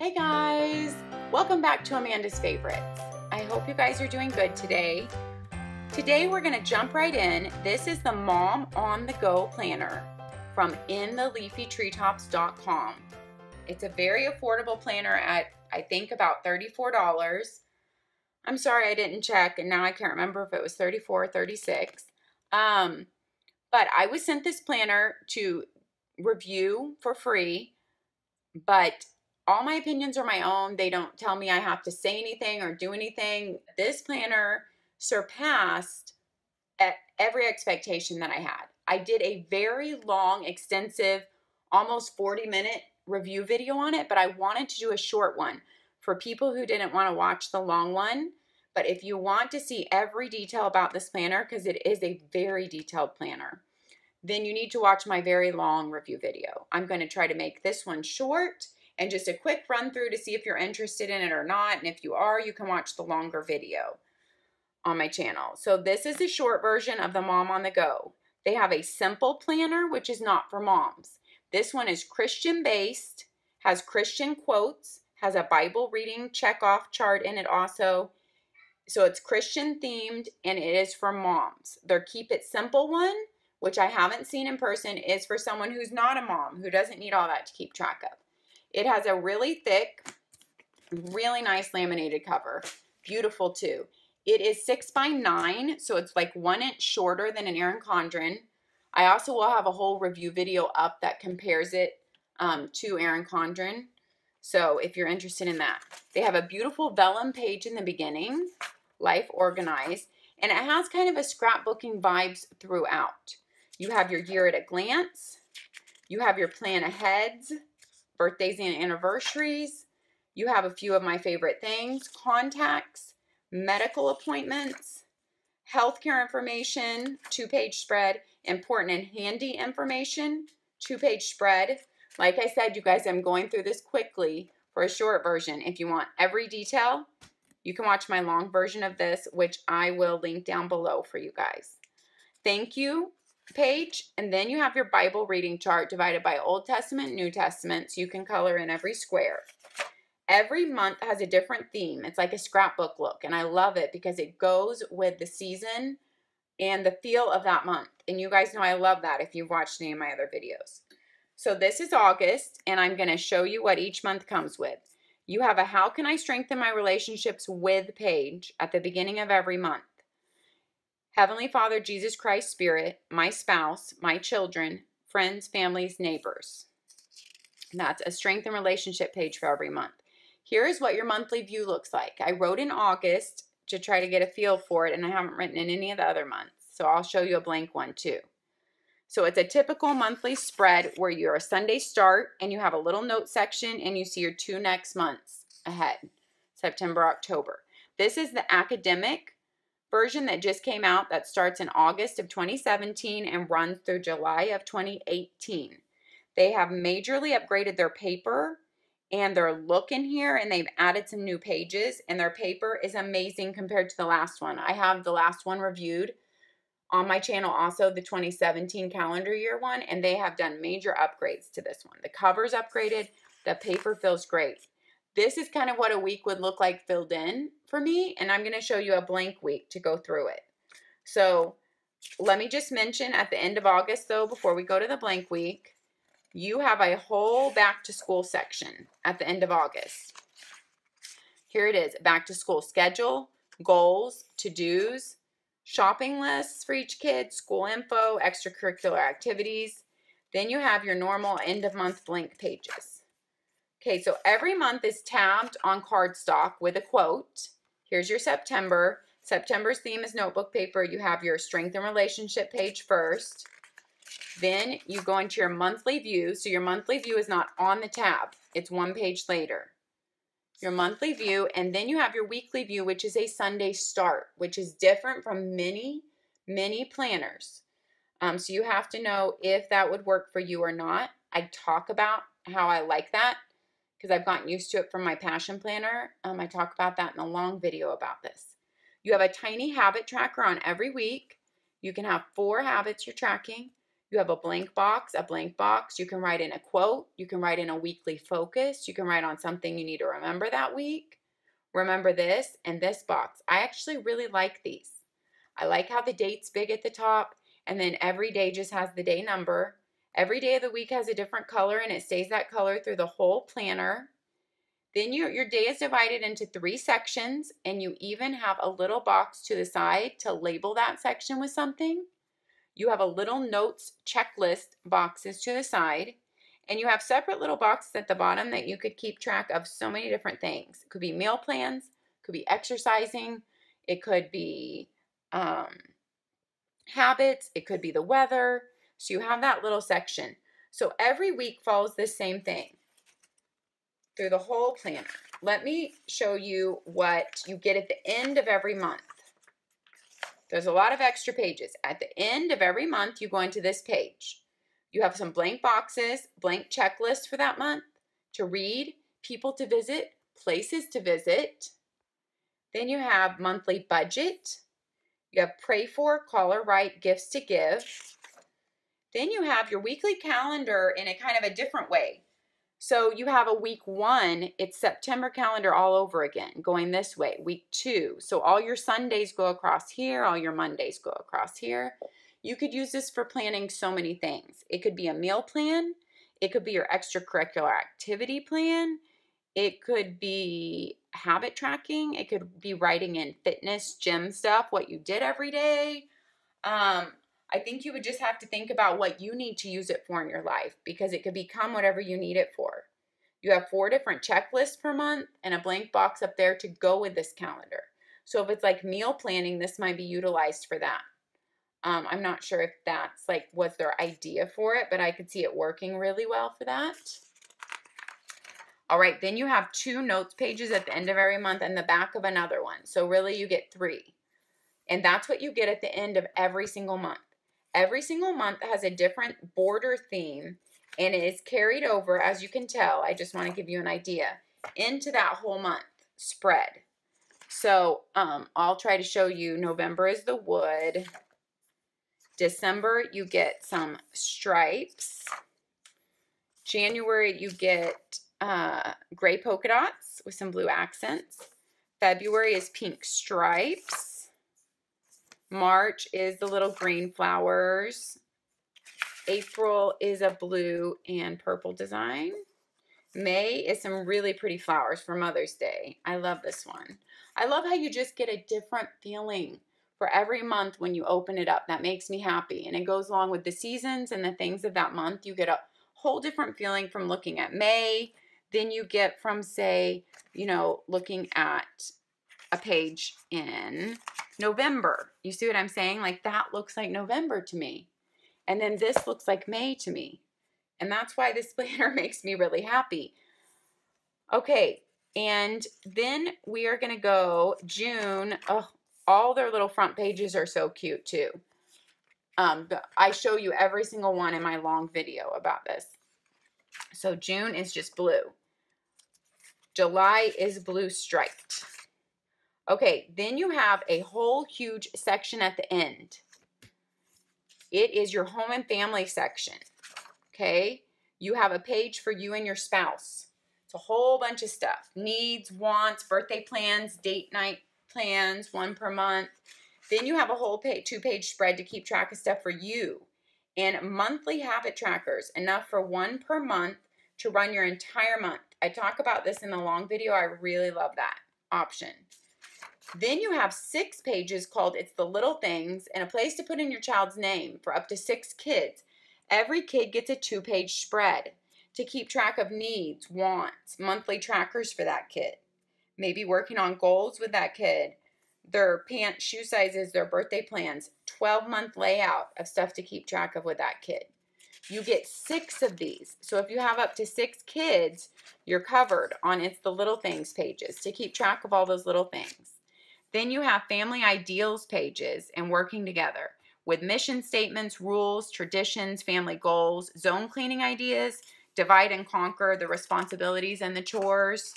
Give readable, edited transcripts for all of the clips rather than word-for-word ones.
Hey guys, welcome back to Amanda's Favorites. I hope you guys are doing good today. Today we're going to jump right in. This is the Mom on the Go planner from intheleafytreetops.com. It's a very affordable planner at I think about $34. I'm sorry I didn't check and now I can't remember if it was $34 or $36. But I was sent this planner to review for free, but all my opinions are my own. They don't tell me I have to say anything or do anything. This planner surpassed every expectation that I had. I did a very long, extensive, almost 40-minute review video on it, but I wanted to do a short one for people who didn't want to watch the long one. But if you want to see every detail about this planner, because it is a very detailed planner, then you need to watch my very long review video. I'm going to try to make this one short and just a quick run through to see if you're interested in it or not. And if you are, you can watch the longer video on my channel. So this is a short version of the Mom on the Go. They have a simple planner, which is not for moms. This one is Christian based, has Christian quotes, has a Bible reading check-off chart in it also. So it's Christian themed and it is for moms. Their Keep It Simple one, which I haven't seen in person, is for someone who's not a mom, who doesn't need all that to keep track of. It has a really thick, really nice laminated cover. Beautiful too. It is 6 by 9, so it's like 1 inch shorter than an Erin Condren. I also will have a whole review video up that compares it to Erin Condren. So if you're interested in that. They have a beautiful vellum page in the beginning, life organized, and it has kind of a scrapbooking vibes throughout. You have your year at a glance. You have your plan aheads, birthdays and anniversaries. You have a few of my favorite things, contacts, medical appointments, healthcare information, 2-page spread, important and handy information, 2-page spread. Like I said, you guys, I'm going through this quickly for a short version. If you want every detail, you can watch my long version of this, which I will link down below for you guys. Thank you page, and then you have your Bible reading chart divided by Old Testament, New Testament, so you can color in every square. Every month has a different theme. It's like a scrapbook look, and I love it because it goes with the season and the feel of that month. And you guys know I love that if you've watched any of my other videos. So this is August, and I'm going to show you what each month comes with. You have a How Can I Strengthen My Relationships With page at the beginning of every month. Heavenly Father, Jesus Christ, Spirit, my spouse, my children, friends, families, neighbors. That's a strength and relationship page for every month. Here is what your monthly view looks like. I wrote in August to try to get a feel for it, and I haven't written in any of the other months. So I'll show you a blank one too. So it's a typical monthly spread where you're a Sunday start and you have a little note section and you see your 2 next months ahead, September, October. This is the academic version that just came out that starts in August of 2017 and runs through July of 2018. They have majorly upgraded their paper and their look in here, and they've added some new pages, and their paper is amazing compared to the last one. I have the last one reviewed on my channel, also the 2017 calendar year one, and they have done major upgrades to this one. The cover's upgraded, the paper feels great. This is kind of what a week would look like filled in for me, and I'm going to show you a blank week to go through it. So let me just mention at the end of August, though, before we go to the blank week, you have a whole back to school section at the end of August. Here it is, back to school schedule, goals, to-dos, shopping lists for each kid, school info, extracurricular activities. Then you have your normal end of month blank pages. Okay, so every month is tabbed on cardstock with a quote. Here's your September. September's theme is notebook paper. You have your strength and relationship page first. Then you go into your monthly view. So your monthly view is not on the tab. It's 1 page later. Your monthly view, and then you have your weekly view, which is a Sunday start, which is different from many planners. So you have to know if that would work for you or not. I talk about how I like that because I've gotten used to it from my passion planner. I talk about that in a long video about this. You have a tiny habit tracker on every week. You can have 4 habits you're tracking. You have a blank box, a blank box. You can write in a quote. You can write in a weekly focus. You can write on something you need to remember that week. Remember this and this box. I actually really like these. I like how the date's big at the top, and then every day just has the day number. Every day of the week has a different color, and it stays that color through the whole planner. Then your day is divided into 3 sections, and you even have a little box to the side to label that section with something. You have a little notes checklist boxes to the side, and you have separate little boxes at the bottom that you could keep track of so many different things. It could be meal plans, it could be exercising, it could be habits, it could be the weather. So you have that little section. So every week follows the same thing through the whole planner. Let me show you what you get at the end of every month. There's a lot of extra pages. At the end of every month, you go into this page. You have some blank boxes, blank checklists for that month to read, people to visit, places to visit. Then you have monthly budget. You have pray for, call or write, gifts to give. Then you have your weekly calendar in a kind of a different way. So you have a week 1, it's September calendar all over again, going this way. Week 2, so all your Sundays go across here, all your Mondays go across here. You could use this for planning so many things. It could be a meal plan. It could be your extracurricular activity plan. It could be habit tracking. It could be writing in fitness, gym stuff, what you did every day. I think you would just have to think about what you need to use it for in your life, because it could become whatever you need it for. You have 4 different checklists per month and a blank box up there to go with this calendar. So if it's like meal planning, this might be utilized for that. I'm not sure if that's like was their idea for it, but I could see it working really well for that. All right, then you have 2 notes pages at the end of every month and the back of another one. So really you get 3. And that's what you get at the end of every single month. Every single month has a different border theme, and it is carried over, as you can tell, I just want to give you an idea, into that whole month spread. So I'll try to show you. November is the wood. December, you get some stripes. January, you get gray polka dots with some blue accents. February is pink stripes. March is the little green flowers. April is a blue and purple design. May is some really pretty flowers for Mother's Day. I love this one. I love how you just get a different feeling for every month when you open it up. That makes me happy. And it goes along with the seasons and the things of that month. You get a whole different feeling from looking at May than you get from, say, looking at a page in November. You see what I'm saying? Like, that looks like November to me. And then this looks like May to me. And that's why this planner makes me really happy. Okay, and then we are going to go June. Oh, all their little front pages are so cute too. I show you every single one in my long video about this. So June is just blue. July is blue striped. Okay, then you have a whole huge section at the end. It is your home and family section. Okay, you have a page for you and your spouse. It's a whole bunch of stuff. Needs, wants, birthday plans, date night plans, 1 per month. Then you have a whole 2-page spread to keep track of stuff for you. And monthly habit trackers, enough for 1 per month to run your entire month. I talk about this in the long video. I really love that option. Then you have 6 pages called It's the Little Things and a place to put in your child's name for up to 6 kids. Every kid gets a 2-page spread to keep track of needs, wants, monthly trackers for that kid. Maybe working on goals with that kid, their pant shoe sizes, their birthday plans, 12-month layout of stuff to keep track of with that kid. You get 6 of these. So if you have up to 6 kids, you're covered on It's the Little Things pages to keep track of all those little things. Then you have family ideals pages and working together with mission statements, rules, traditions, family goals, zone cleaning ideas, divide and conquer the responsibilities and the chores.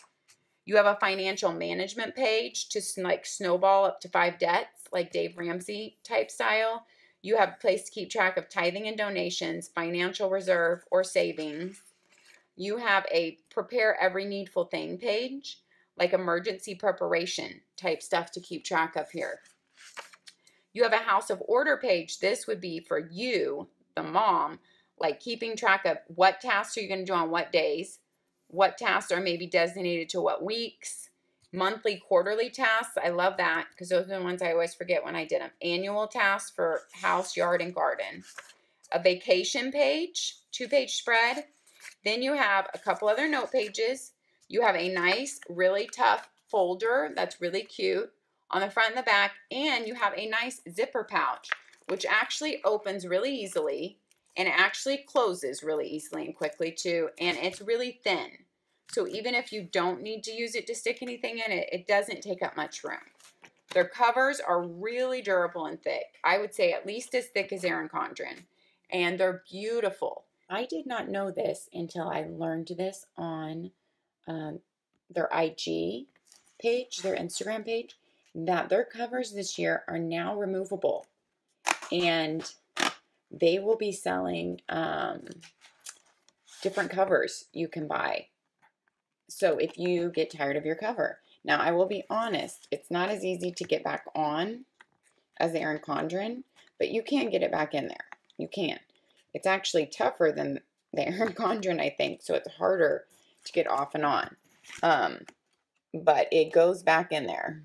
You have a financial management page to like snowball up to 5 debts, like Dave Ramsey type style. You have a place to keep track of tithing and donations, financial reserve or savings. You have a prepare every needful thing page, like emergency preparation type stuff to keep track of here. You have a house of order page. This would be for you, the mom, like keeping track of what tasks are you going to do on what days, what tasks are maybe designated to what weeks, monthly, quarterly tasks. I love that because those are the ones I always forget when I did them. Annual tasks for house, yard, and garden. A vacation page, 2-page spread. Then you have a couple other note pages. You have a nice, really tough folder that's really cute on the front and the back, and you have a nice zipper pouch, which actually opens really easily, and it actually closes really easily and quickly too, and it's really thin. So even if you don't need to use it to stick anything in it, it doesn't take up much room. Their covers are really durable and thick. I would say at least as thick as Erin Condren, and they're beautiful. I did not know this until I learned this on their IG page, their Instagram page, that their covers this year are now removable, and they will be selling different covers you can buy. So if you get tired of your cover. Now, I will be honest, it's not as easy to get back on as the Erin Condren, but you can get it back in there. You can. It's actually tougher than the Erin Condren, I think, so it's harder to get off and on. But it goes back in there,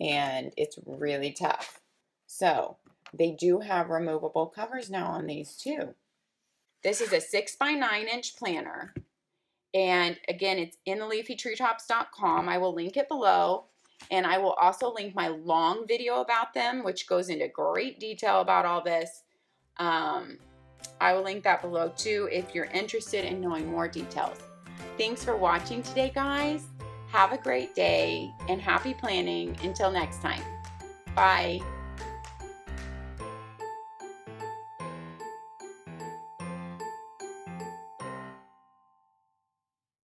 and it's really tough. So they do have removable covers now on these too. This is a 6x9-inch planner. And again, it's in the leafytreetops.com. I will link it below. And I will also link my long video about them, which goes into great detail about all this. I will link that below too if you're interested in knowing more details. Thanks for watching today, guys. Have a great day and happy planning. Until next time. Bye.